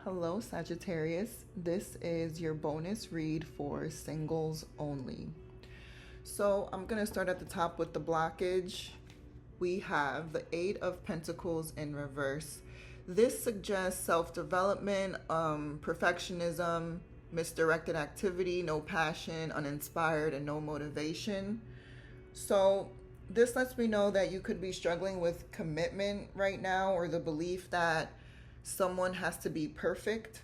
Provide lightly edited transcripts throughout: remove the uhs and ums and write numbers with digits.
Hello, Sagittarius. This is your bonus read for singles only. So I'm going to start at the top with the blockage. We have the Eight of Pentacles in reverse. This suggests self-development, perfectionism, misdirected activity, no passion, uninspired, and no motivation. So this lets me know that you could be struggling with commitment right now, or the belief that someone has to be perfect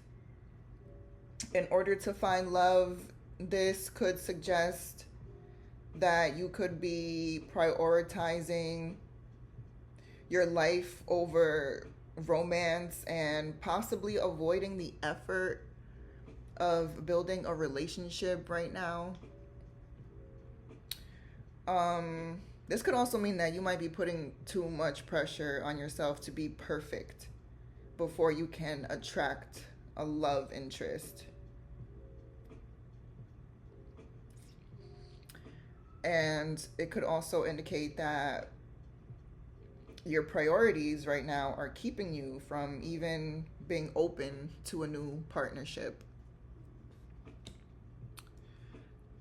in order to find love. This could suggest that you could be prioritizing your life over romance and possibly avoiding the effort of building a relationship right now. This could also mean that you might be putting too much pressure on yourself to be perfect before you can attract a love interest. And it could also indicate that your priorities right now are keeping you from even being open to a new partnership.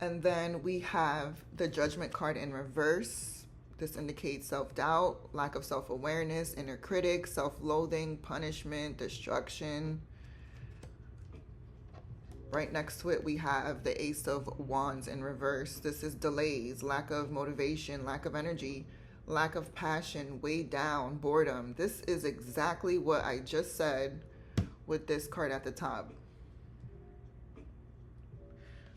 And then we have the Judgment card in reverse. This indicates self-doubt, lack of self-awareness, inner critic, self-loathing, punishment, destruction. Right next to it, we have the Ace of Wands in reverse. This is delays, lack of motivation, lack of energy, lack of passion, weighed down, boredom. This is exactly what I just said with this card at the top.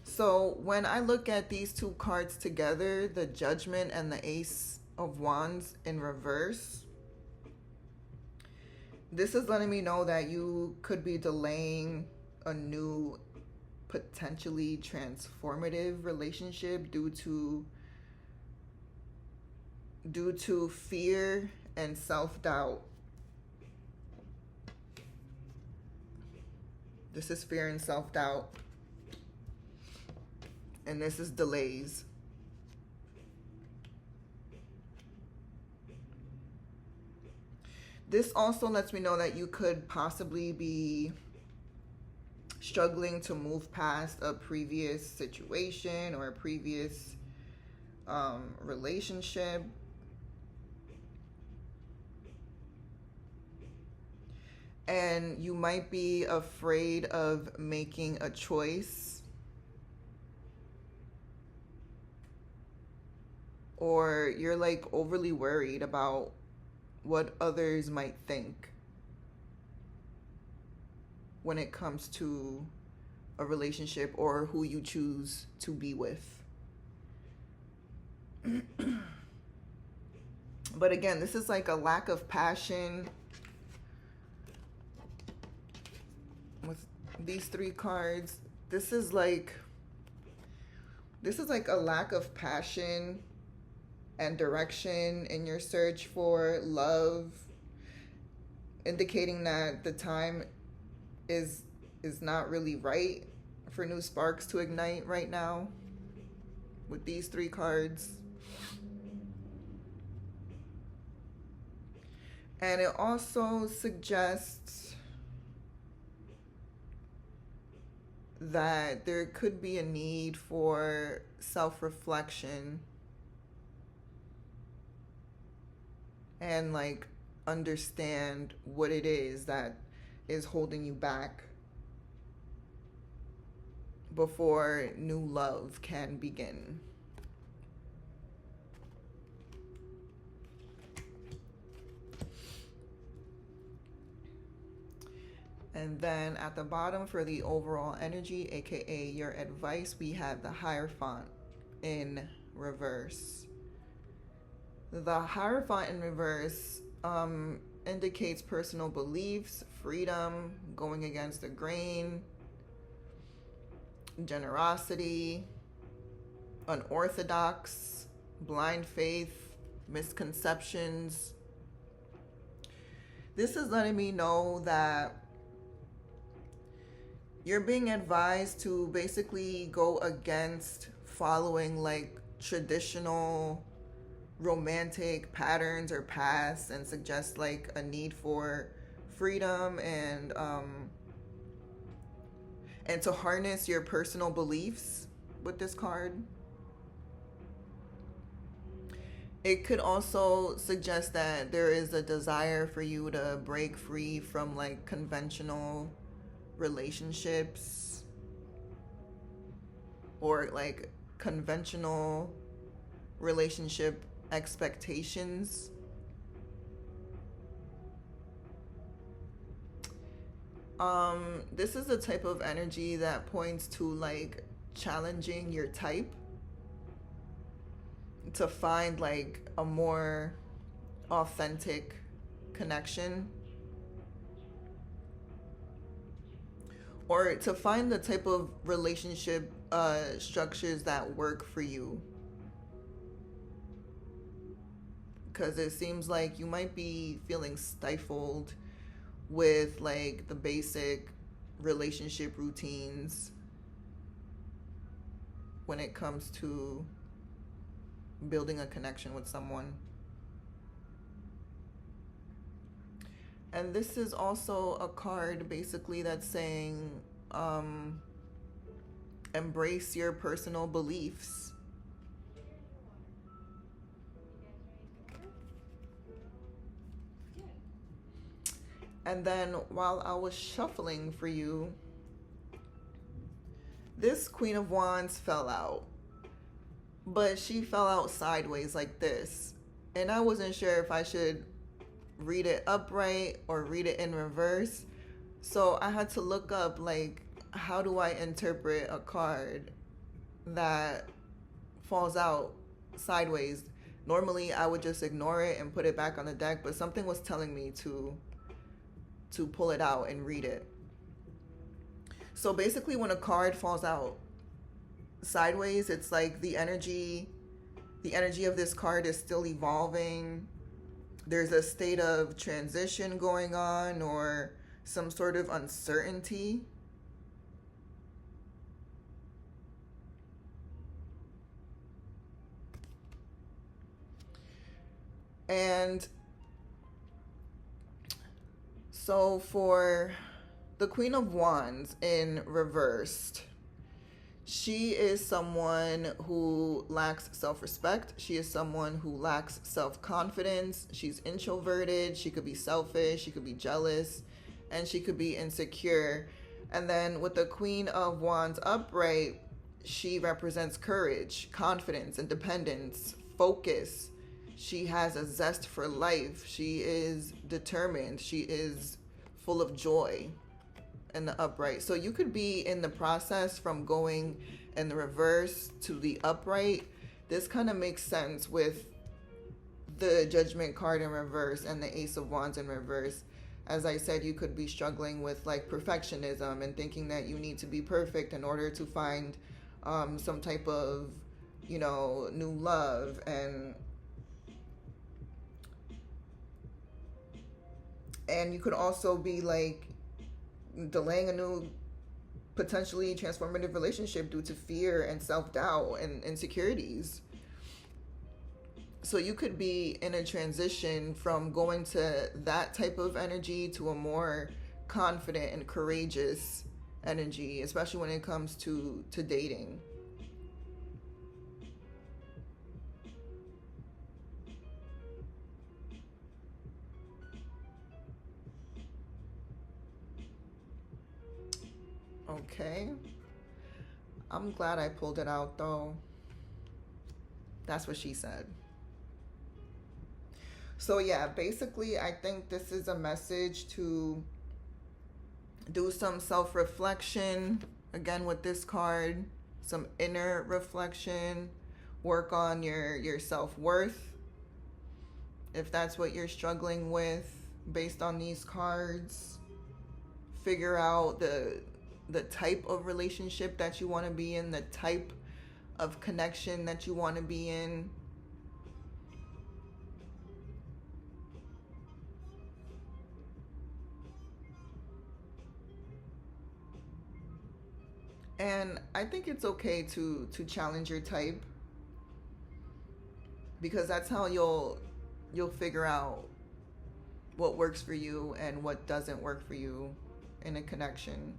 So when I look at these two cards together, the Judgment and the Ace of Wands in reverse, this is letting me know that you could be delaying a new, potentially transformative relationship due to fear and self-doubt. This is fear and self-doubt. And this is delays. This also lets me know that you could possibly be struggling to move past a previous situation or a previous relationship. And you might be afraid of making a choice, or you're like overly worried about what others might think when it comes to a relationship or who you choose to be with. But again, this is like a lack of passion with these three cards. This is like a lack of passion and direction in your search for love, indicating that the time is not really right for new sparks to ignite right now with these three cards. And it also suggests that there could be a need for self-reflection and like understand what it is that is holding you back before new love can begin. And then at the bottom for the overall energy, aka your advice, we have the Hierophant in reverse. The Hierophant in reverse indicates personal beliefs, freedom, going against the grain, generosity, unorthodox, blind faith, misconceptions. This is letting me know that you're being advised to basically go against following like traditional romantic patterns or paths, and suggest like a need for freedom and and to harness your personal beliefs with this card. It could also suggest that there is a desire for you to break free from like conventional relationships or like conventional relationship expectations. This is the type of energy that points to like challenging your type to find like a more authentic connection, or to find the type of relationship structures that work for you. Because it seems like you might be feeling stifled with like the basic relationship routines when it comes to building a connection with someone. And this is also a card basically that's saying embrace your personal beliefs. And then while I was shuffling for you, this Queen of Wands fell out. But she fell out sideways like this. And I wasn't sure if I should read it upright or read it in reverse. So I had to look up like, how do I interpret a card that falls out sideways? Normally I would just ignore it and put it back on the deck, but something was telling me to pull it out and read it. So basically when a card falls out sideways, it's like the energy of this card is still evolving. There's a state of transition going on or some sort of uncertainty. And so for the Queen of Wands in reversed, she is someone who lacks self-respect. She is someone who lacks self-confidence. She's introverted. She could be selfish. She could be jealous. And she could be insecure. And then with the Queen of Wands upright, she represents courage, confidence, independence, focus. She has a zest for life. She is determined. She is full of joy in the upright. So you could be in the process from going in the reverse to the upright. This kind of makes sense with the Judgment card in reverse and the Ace of Wands in reverse. As I said, you could be struggling with like perfectionism and thinking that you need to be perfect in order to find some type of, you know, new love. And you could also be like delaying a new potentially transformative relationship due to fear and self-doubt and insecurities. So you could be in a transition from going to that type of energy to a more confident and courageous energy, especially when it comes to dating. Okay. I'm glad I pulled it out though. That's what she said. So yeah, basically I think this is a message to do some self-reflection. Again with this card, some inner reflection. Work on your self-worth. If that's what you're struggling with based on these cards. Figure out the type of relationship that you want to be in, the type of connection that you want to be in. And I think it's okay to challenge your type, because that's how you'll figure out what works for you and what doesn't work for you in a connection.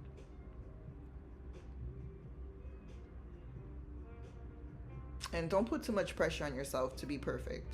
And don't put too much pressure on yourself to be perfect.